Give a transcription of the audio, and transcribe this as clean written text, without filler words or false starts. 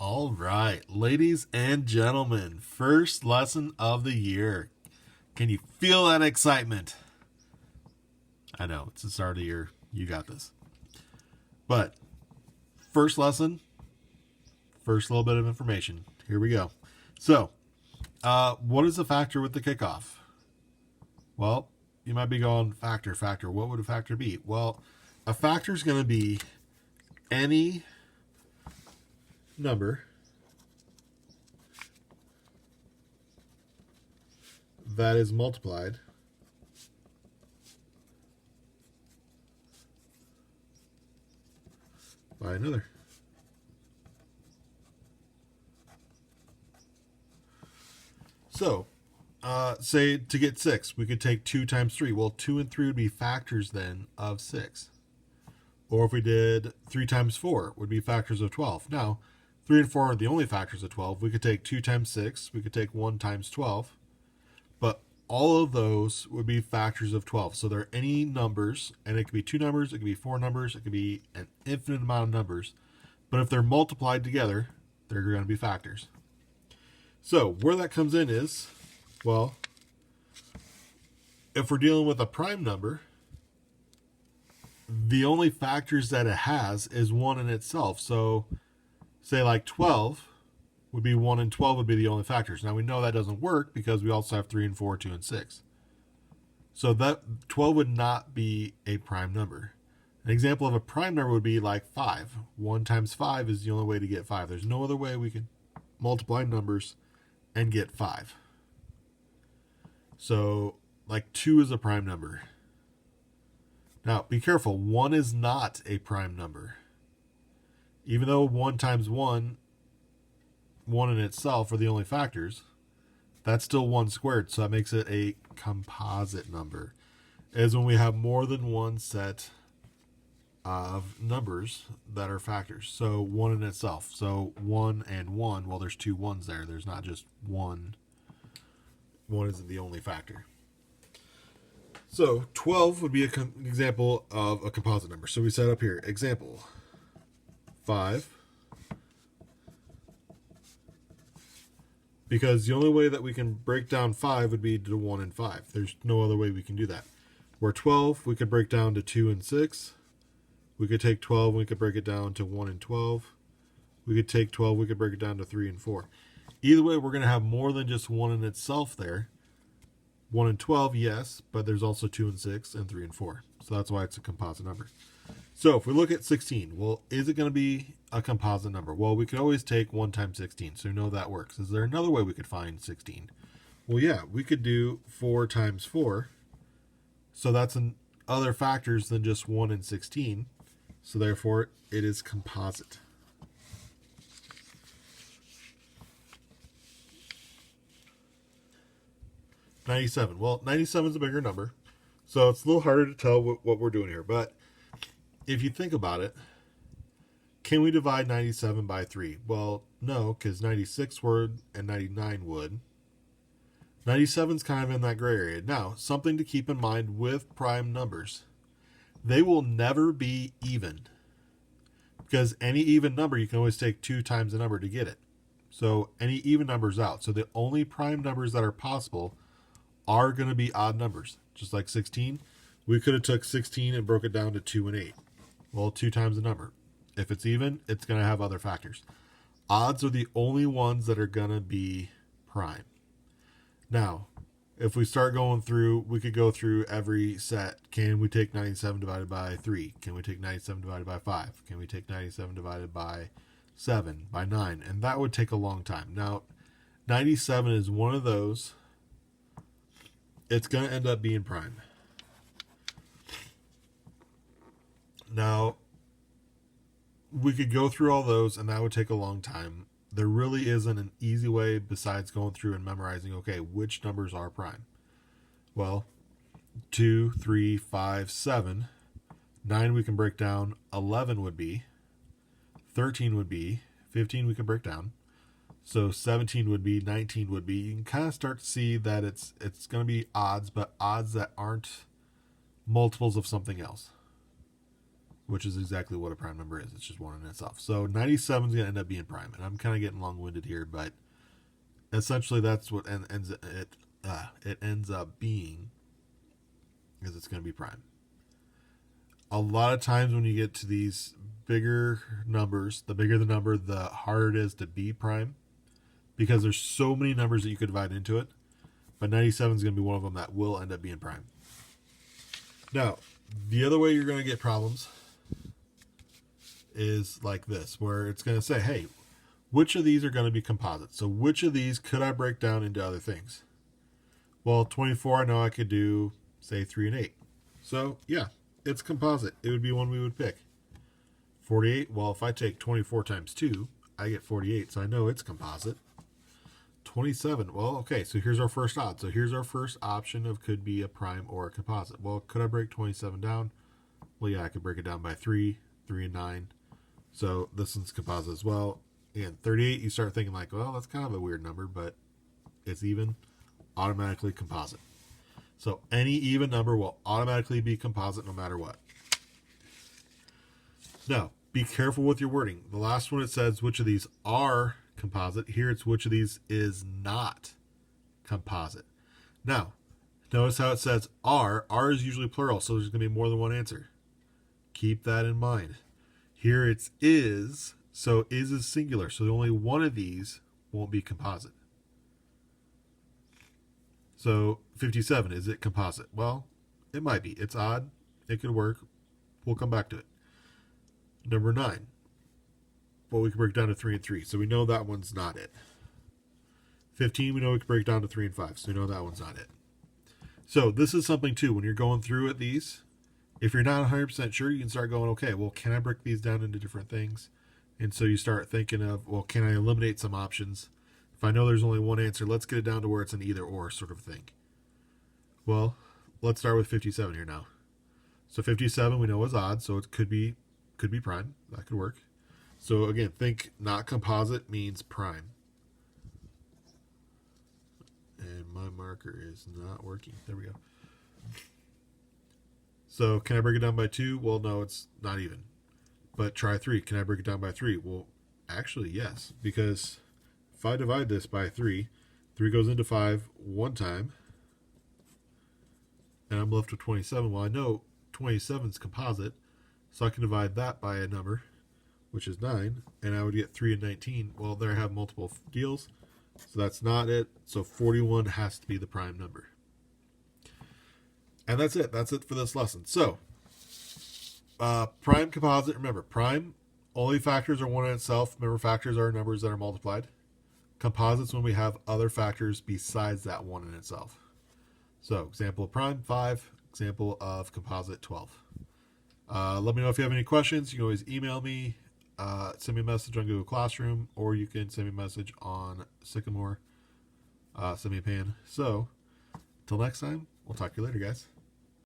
All right, ladies and gentlemen, first lesson of the year. Can you feel that excitement? I know, it's the start of the year. You got this. But first lesson, first little bit of information. Here we go. So, what is a factor with the kickoff? Well, you might be going, factor. What would a factor be? Well, a factor is going to be any number that is multiplied by another. So, say to get 6, we could take 2 times 3. Well, 2 and 3 would be factors then of 6. Or if we did 3 times 4, would be factors of 12. Now, 3 and 4 aren't the only factors of 12. We could take 2 times 6. We could take 1 times 12. But all of those would be factors of 12. So they're any numbers, and it could be 2 numbers, it could be 4 numbers, it could be an infinite amount of numbers. But if they're multiplied together, they're going to be factors. So where that comes in is, well, if we're dealing with a prime number, the only factors that it has is 1 in itself. So say like 12 would be 1 and 12 would be the only factors. Now we know that doesn't work because we also have 3 and 4, 2 and 6. So that 12 would not be a prime number. An example of a prime number would be like 5. 1 times 5 is the only way to get 5. There's no other way we can multiply numbers and get 5. So like 2 is a prime number. Now be careful, 1 is not a prime number. Even though 1 times 1 in itself are the only factors, that's still 1 squared, so that makes it a composite number. It is when we have more than one set of numbers that are factors. So 1 in itself. So 1 and 1, well, there's 2 1s there. There's not just 1. 1 isn't the only factor. So 12 would be an example of a composite number. So we set up here, example, 5. Because the only way that we can break down 5 would be to 1 and 5. There's no other way we can do that. Where 12, we could break down to 2 and 6. We could take 12, and we could break it down to 1 and 12. We could take 12, we could break it down to 3 and 4. Either way, we're going to have more than just 1 in itself there. 1 and 12, yes, but there's also 2 and 6 and 3 and 4. So that's why it's a composite number. So if we look at 16, well, is it going to be a composite number? Well, we could always take 1 times 16, so we know that works. Is there another way we could find 16? Well, yeah, we could do 4 times 4. So that's other factors than just 1 and 16. So therefore, it is composite. $97. Well, 97 is a bigger number, so it's a little harder to tell what we're doing here. But if you think about it, can we divide 97 by 3? Well, no, because 96 would and 99 would. 97 is kind of in that gray area. Now, something to keep in mind with prime numbers. They will never be even. Because any even number, you can always take 2 times the number to get it. So any even number's out. So the only prime numbers that are possible are going to be odd numbers. Just like 16, we could have took 16 and broke it down to 2 and 8. Well, 2 times the number. If it's even, it's going to have other factors. Odds are the only ones that are going to be prime. Now, if we start going through, we could go through every set. Can we take 97 divided by 3? Can we take 97 divided by 5? Can we take 97 divided by 7, by 9? And that would take a long time. Now, 97 is one of those. It's going to end up being prime. Now, we could go through all those, and that would take a long time. There really isn't an easy way besides going through and memorizing, okay, which numbers are prime. Well, 2, 3, 5, 7. 9 we can break down. 11 would be. 13 would be. 15 we can break down. So 17 would be, 19 would be. You can kind of start to see that it's going to be odds, but odds that aren't multiples of something else. which is exactly what a prime number is. It's just one in itself. So 97 is going to end up being prime. And I'm kind of getting long-winded here, but essentially that's what it ends up being, is it's going to be prime. A lot of times when you get to these bigger numbers, the bigger the number, the harder it is to be prime, because there's so many numbers that you could divide into it. But 97 is going to be one of them that will end up being prime. Now, the other way you're going to get problems is like this, where it's going to say, hey, which of these are going to be composite? So which of these could I break down into other things? Well, 24, I know I could do, say, 3 and 8. So, yeah, it's composite. It would be one we would pick. 48, well, if I take 24 times 2, I get 48, so I know it's composite. 27, well, okay, so here's our first odd. So here's our first option of could be a prime or a composite. Well, could I break 27 down? Well, yeah, I could break it down by 3, 3 and 9. So this one's composite as well. And 38, you start thinking like, well, that's kind of a weird number, but it's even, automatically composite. So any even number will automatically be composite no matter what. Now, be careful with your wording. The last one, it says which of these are composite. Here it's which of these is not composite. Now, notice how it says are. Are is usually plural, so there's going to be more than one answer. Keep that in mind. Here it's is, so is singular, so only one of these won't be composite. So 57, is it composite? Well, it might be. It's odd. It could work. We'll come back to it. Number 9. Well, we can break down to 3 and 3, so we know that one's not it. 15, we know we can break down to 3 and 5, so we know that one's not it. So this is something, too, when you're going through at these, if you're not 100% sure, you can start going, okay, well, can I break these down into different things? And so you start thinking of, well, can I eliminate some options? If I know there's only one answer, let's get it down to where it's an either or sort of thing. Well, let's start with 57 here now. So 57 we know is odd, so it could be prime. That could work. So again, think not composite means prime. And my marker is not working. There we go. So can I break it down by 2? Well, no, it's not even. But try 3. Can I break it down by 3? Well, actually, yes. Because if I divide this by 3, 3 goes into 5 one time. And I'm left with 27. Well, I know 27 is composite. So I can divide that by a number, which is 9. And I would get 3 and 19. Well, there I have multiple deals. So that's not it. So 41 has to be the prime number. And that's it. That's it for this lesson. So, prime composite. Remember, prime, only factors are one in itself. Remember, factors are numbers that are multiplied. Composites when we have other factors besides that one in itself. So, example of prime, 5. Example of composite, 12. Let me know if you have any questions. You can always email me, send me a message on Google Classroom, or you can send me a message on Sycamore. Send me a pan. So, until next time, we'll talk to you later, guys.